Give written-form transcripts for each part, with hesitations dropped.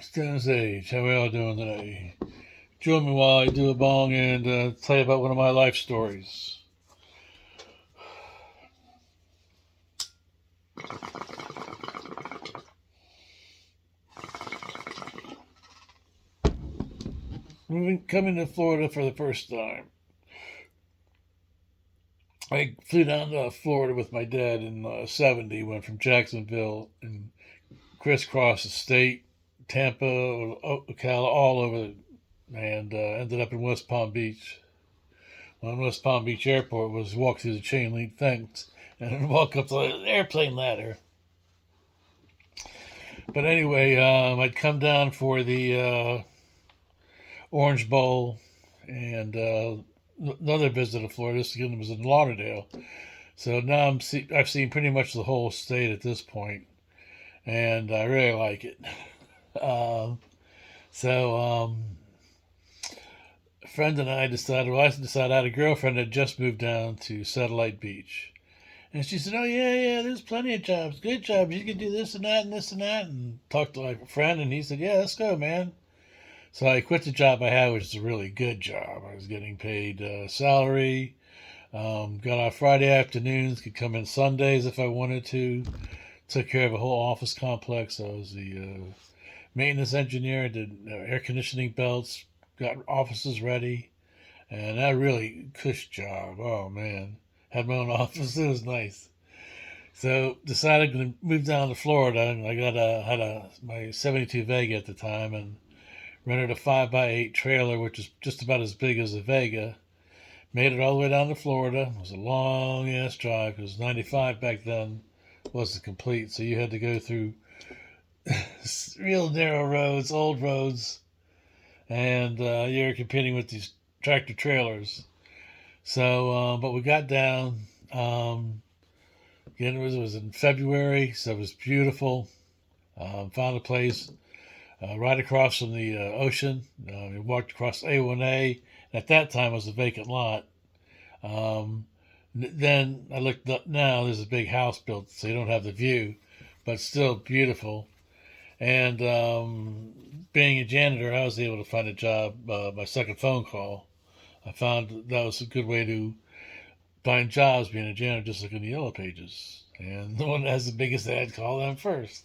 Stone's Age, how we all doing today? Join me while I do a bong and tell you about one of my life stories. Coming to Florida for the first time. I flew down to Florida with my dad in '70. Went from Jacksonville and crisscrossed the state, Tampa, Ocala, all over, and ended up in West Palm Beach. On West Palm Beach Airport was walk through the chain link fence and then walk up the airplane ladder. But anyway, I'd come down for the Orange Bowl and another visit to Florida. This again was in Lauderdale. So now I've seen pretty much the whole state at this point, and I really like it. Um, so a friend and I decided. Well, I decided I had a girlfriend that had just moved down to Satellite Beach, and she said, "Oh yeah, there's plenty of jobs, good jobs. You can do this and that and this and that." And talked to like a friend, and he said, "Yeah, let's go, man." So I quit the job I had, which is a really good job. I was getting paid salary. Got off Friday afternoons, could come in Sundays if I wanted to. Took care of a whole office complex. I was the maintenance engineer. Did air conditioning belts. Got offices ready, and that really cush job. Oh man, had my own office. It was nice. So decided to move down to Florida, and I got my '72 Vega at the time, and rented a 5x8 trailer, which is just about as big as a Vega. Made it all the way down to Florida. It was a long ass drive because 95 back then wasn't complete, so you had to go through real narrow roads, old roads, and you were competing with these tractor trailers. So, but we got down. Again, it was in February, so it was beautiful. Found a place right across from the ocean. We walked across A1A. At that time, it was a vacant lot. Um, then I looked up. Now there's a big house built, so you don't have the view, but still beautiful. And being a janitor, I was able to find a job. My second phone call, I found that was a good way to find jobs. Being a janitor, just look in the yellow pages, and the one that has the biggest ad, call them first.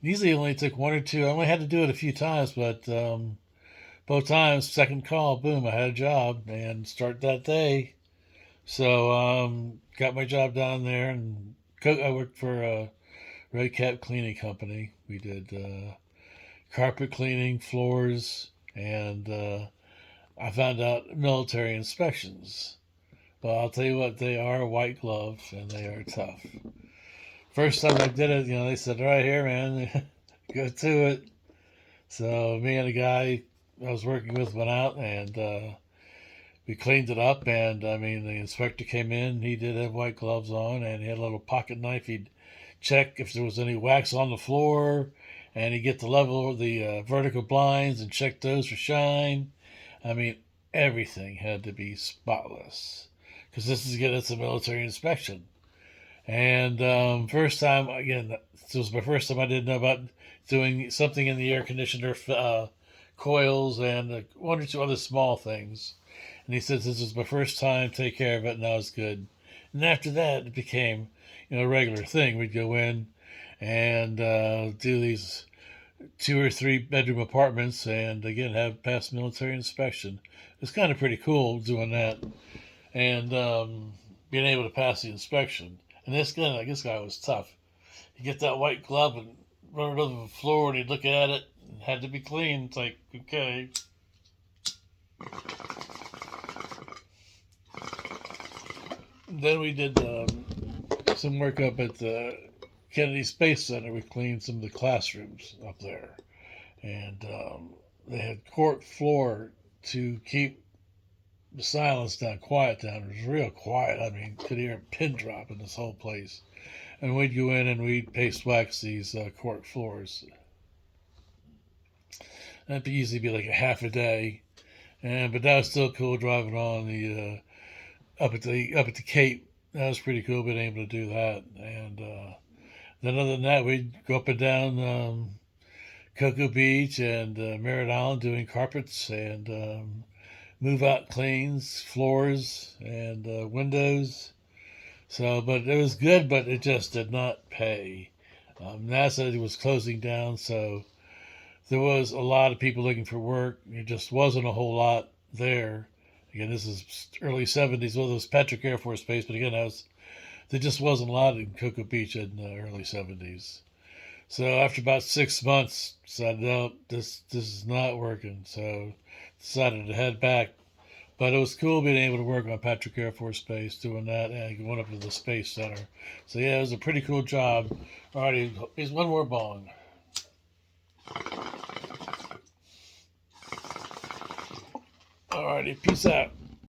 Usually, it only took one or two. I only had to do it a few times, but both times, second call, boom, I had a job and start that day. So got my job down there, and I worked for a Red Cap cleaning company. We did carpet cleaning, floors, and I found out military inspections. But I'll tell you what, they are white glove and they are tough. First time I did it, they said, "All right, here, man, go to it." So me and a guy I was working with went out and we cleaned it up. And I mean, the inspector came in. He did have white gloves on, and he had a little pocket knife. He'd check if there was any wax on the floor, and he'd get the level of the vertical blinds and check those for shine. I mean, everything had to be spotless because this is again, it's a military inspection. And first time, again, this was my first time. I didn't know about doing something in the air conditioner coils and one or two other small things. And he says, "This is my first time. Take care of it, and now it's good." And after that, it became, a regular thing. We'd go in and do these 2 or 3 bedroom apartments, and again have past military inspection. It's kind of pretty cool doing that and being able to pass the inspection. And this guy was tough. You get that white glove and run it over the floor, and he'd look at it. It had to be clean. It's like, okay. Then we did some work up at the Kennedy Space Center. We cleaned some of the classrooms up there, and they had cork floor to keep the silence down, quiet down. It was real quiet. I mean, could hear a pin drop in this whole place. And we'd go in and we'd paste wax these cork floors. That'd easily be like a half a day, and but that was still cool driving on the up at the Cape. That was pretty cool being able to do that. And then other than that, we'd go up and down Cocoa Beach and Merritt Island doing carpets and move out cleans, floors, and windows. So, but it was good, but it just did not pay. NASA was closing down, so there was a lot of people looking for work. There just wasn't a whole lot there. Again, this is early 70s. Well, it was Patrick Air Force Base, but again, there just wasn't a lot in Cocoa Beach in the early 70s. So after about 6 months, decided, no, this is not working. So decided to head back. But it was cool being able to work on Patrick Air Force Base, doing that, and going up to the Space Center. So yeah, it was a pretty cool job. Alrighty, here's one more bong. Alrighty, peace out.